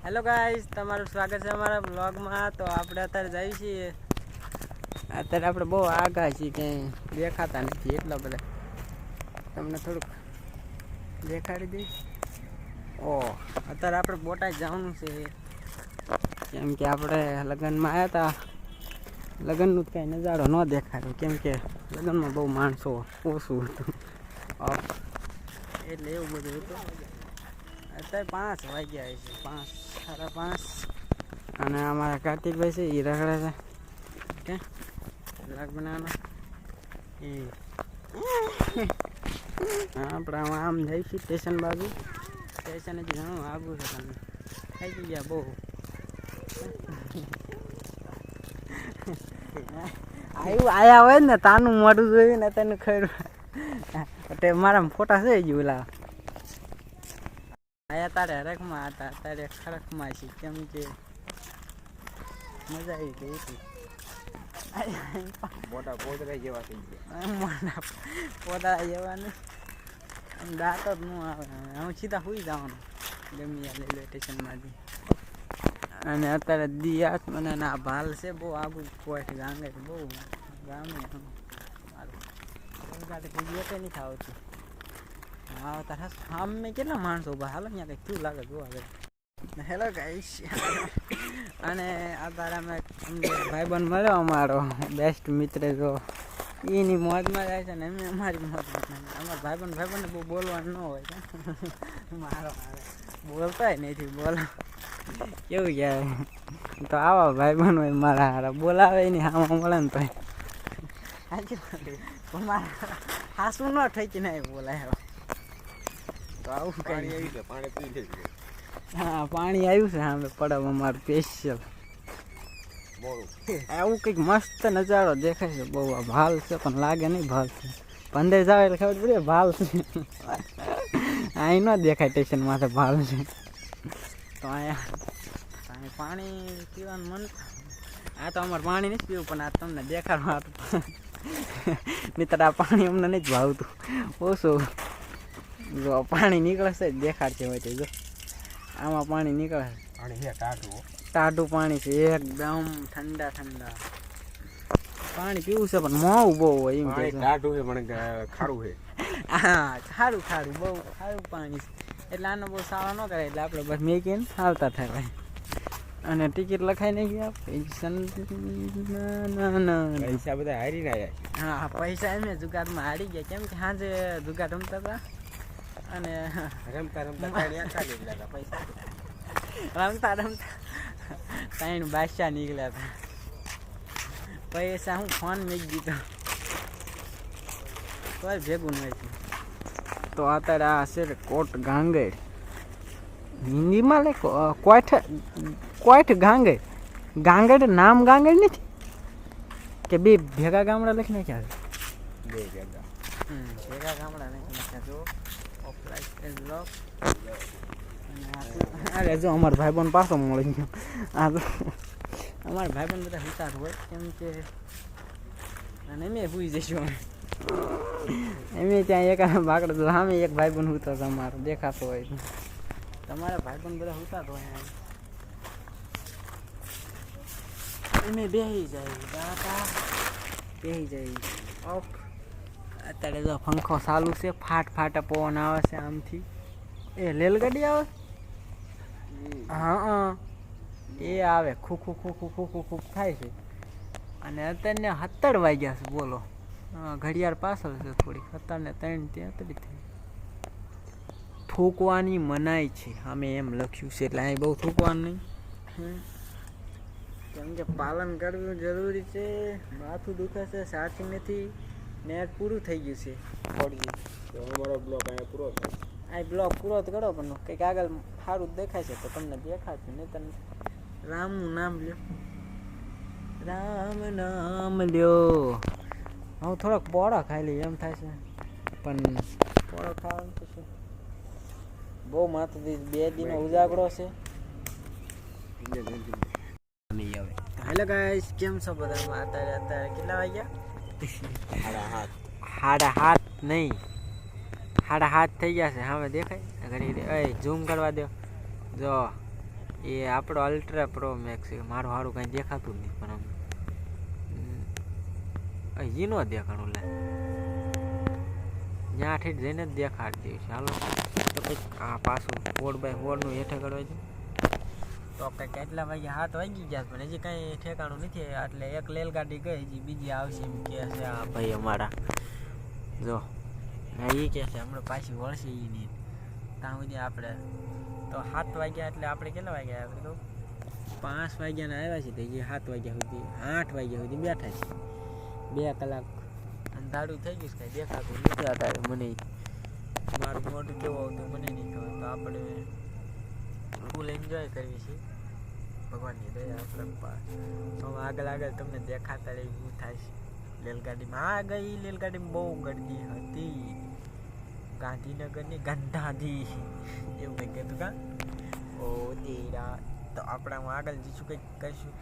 Hello guys, તમારું સ્વાગત છે અમારા બ્લોગમાં. તો આપણે અત્યારે જઈએ છીએ. અત્યારે આપણે બહુ આઘા છીએ, ક્યાંય દેખાતા નથી એટલા બધા. તમને થોડુંક દેખાડી દઈશ. અત્યારે આપણે બોટાદ જવાનું છે, કેમ કે આપણે લગ્નમાં આવ્યા હતા. લગ્નનું જ કાંઈ નજારો ન દેખાડ્યો, કેમ કે લગ્નમાં બહુ માણસો ઓછું હતું એટલે એવું બધું હતું. અત્યારે 5 વાગ્યા છે, 5:30. અને અમારા કાર્તિકભાઈ છે, એ રખડે છે કે લાગ બનાવવાનો એ આપણે આમ જઈશું સ્ટેશન બાજુ. સ્ટેશન હજી ઘણું આગું છે, તમને થઈ ગયા બહુ. આયા હોય ને તાનું મોઢું જોયું ને તને ખરું. એટલે મારા ફોટા છે જ ઓલા આયા તારે હરખમાં હતા, તારે ખરખમાં છે, કેમ કે મજા આવી ગઈ હતી. મોટા પોતરા જેવા થઈ ગયા. મોટા પોતા જેવાનું દાંત જ ન આવે. હું સીધા સુઈ જવાનું ગમે રેલવે સ્ટેશનમાંથી. અને અત્યારે દિયાસ મને ના ભાલ છે બહુ આગું કોઈ ગાંગે બહુ ગામે કોઈ નહીં ખાવતું. હા તારા સામે કેટલા માણસો ઉભા હાલો ત્યાં કંઈક કેવું લાગે જોવા ગઈ. હેલો ગાઈસ, અને અત્યારે અમે ભાઈબંધ મળ્યો અમારો બેસ્ટ મિત્ર. જો એની મોજમાં જાય છે ને અમે અમારી મોજમાં. અમારા ભાઈબંધને બહુ બોલવાનું ન હોય મારો બોલતા નથી બોલો કેવું કહેવાય. તો આવા ભાઈબંધ હોય મારા હારા બોલાવે નહીં આમાં મળે ને તો મારા હાસું ન ઠેકી નહીં બોલાય. તો આવું કઈ હા પાણી આવ્યું છે સામે પડવ અમારું સ્પેશિયલ. આવું કંઈક મસ્ત નજારો દેખાય છે બહુ. ભાલ છે પણ લાગે નહીં ભાલ છે. પંદર જાવ એટલે ખબર પડે ભાલ છે. અહીં ન દેખાય સ્ટેશન માથે ભાલ છે. તો અહીંયા પાણી પીવાનું મન. આ તો અમારે પાણી નથી પીવું, પણ આ તમને દેખાડવા મિત્ર આ પાણી અમને નથી ભાવતું ઓછું. જો પાણી નીકળે છે દેખાડશે હોય તો. જો આમાં પાણી નીકળે છે, ટાઢું પાણી છે એકદમ ઠંડા ઠંડા. પાણી પીવું છે પણ મોંવું બહુ હોય એમ કે ટાઢું છે પણ ખારું છે. હા ખારું બહુ ખારું પાણી છે, એટલે આનો બહુ સારો ન કરે. એટલે આપણે બસ મેકીને આવતા થાય ભાઈ. અને ટિકિટ લખાઈ નહીં ગયા પૈસા બધા હારી ના જાય. હા પૈસા એમ જુગારમાં હારી ગયા, કેમ કે સાંજે જુગાર રમતા હતા અને રમતા પૈસા રમતા 3 બાદશાહ નીકળ્યા હતા. પૈસા હું ફોન મૂકી દીધો તો ભેગું નહીં થયું. તો અત્યારે આ છે કોટ ગાંગેડ, હિન્દીમાં લે કોઈઠ ગાંગેડ. ગાંગેડ નામ ગાંગેડ નથી કે બે ભેગા ગામડા લખી નાખ્યા છે. બે ભેગા ગામડા લખી નાખ્યા. જો અરે જો અમારા ભાઈબંધ પાછો મળી ગયો. આ તો અમારા ભાઈબંધ બધા હુતાર હોય, કેમ કે અને અમે ભૂઈ જઈશું. એમ ત્યાં એક બાકડો સામે એક ભાઈબંધ હુતો અમારો દેખાતો હોય. તમારા ભાઈબંધ બધા હુતાર હોય એમ બેસી જાય ઓફ. અત્યારે જો પંખો ચાલુ છે, ફાટા પવન આવે છે આમથી. એ રેલગાડી આવે. હા એ આવે ખૂબ થાય છે. અને અત્યારે 17 વાગ્યા છે બોલો. ઘડિયાળ પાછળ છે થોડીક. 17:03 થઈ. થૂકવાની મનાઈ છે અમે એમ લખ્યું છે, એટલે અહીં બહુ થૂકવાનું નહીં, કેમ કે પાલન કરવું જરૂરી છે. માથું દુખે છે, સાચી નથી. નેટ પૂરું થઈ ગયું છે. તો અમારો બ્લોક અહીંયા પૂરો થાય. આ બ્લોક પૂરો તો કરો, પણ કંઈક આગળ સારું દેખાય છે તો તમને દેખાશે નહીં. તમે રામનું નામ લ્યો, રામ નામ લ્યો. હું થોડોક પોળો ખાઈ લઈ એમ થાય છે, પણ પોળો ખાવાનું તો શું બહુ માથું 2 દિનો ઉજાગરો છે. હેલો ગાઈસ, કેમ છો બધા? અત્યારે કેટલા વાગ્યા? 7:30 નહીં, 7:30 થઈ ગયા છે. હવે દેખાય ઘડી ઝૂમ કરવા દો. જો એ આપણો અલ્ટ્રા પ્રો મેક્સ છે. મારું સારું કાંઈ દેખાતું જ નહીં પણ આમ હજી નો દેખાણું લે ત્યાં ઠેઠ જઈને જ દેખાડી દઈશ. હાલો તો કંઈક આ પાછું 4x4નું હેઠે કરવા છે તો કંઈક કેટલા વાગે 7 વાગી ગયા પણ હજી કાંઈ ઠેકાણું નથી. એટલે એક રેલગાડી ગઈ હજી બીજી આવશે એમ કહે છે આ ભાઈ અમારા. જો હા એ કહે છે હમણાં પાછી વળશે એ નહીં ત્યાં સુધી આપણે તો 7 વાગ્યા એટલે આપણે કેટલા વાગ્યા આપણે તો 5 વાગ્યાના આવ્યા છે તો હજી 7 વાગ્યા સુધી 8 વાગ્યા સુધી બેઠા છે. 2 કલાક અંધારું થઈ ગયું છે કાંઈ દેખાતું નથી અત્યારે મને. મારું મોઢું કેવું આવતું મને નહીં ખબર. તો આપણે ફૂલ એન્જોય કરવી છે ભગવાનની દયા આપણા તો આગળ આગળ તમને દેખાતા એવું થાય છે. રેલગાડીમાં આ ગઈ રેલગાડીમાં બહુ ગરદી હતી. ગાંધીનગરની ગંધાધી એવું કંઈક કહેતું કા ઓ તેરા. તો આપણે આગળ જઈશું કંઈક કરીશું.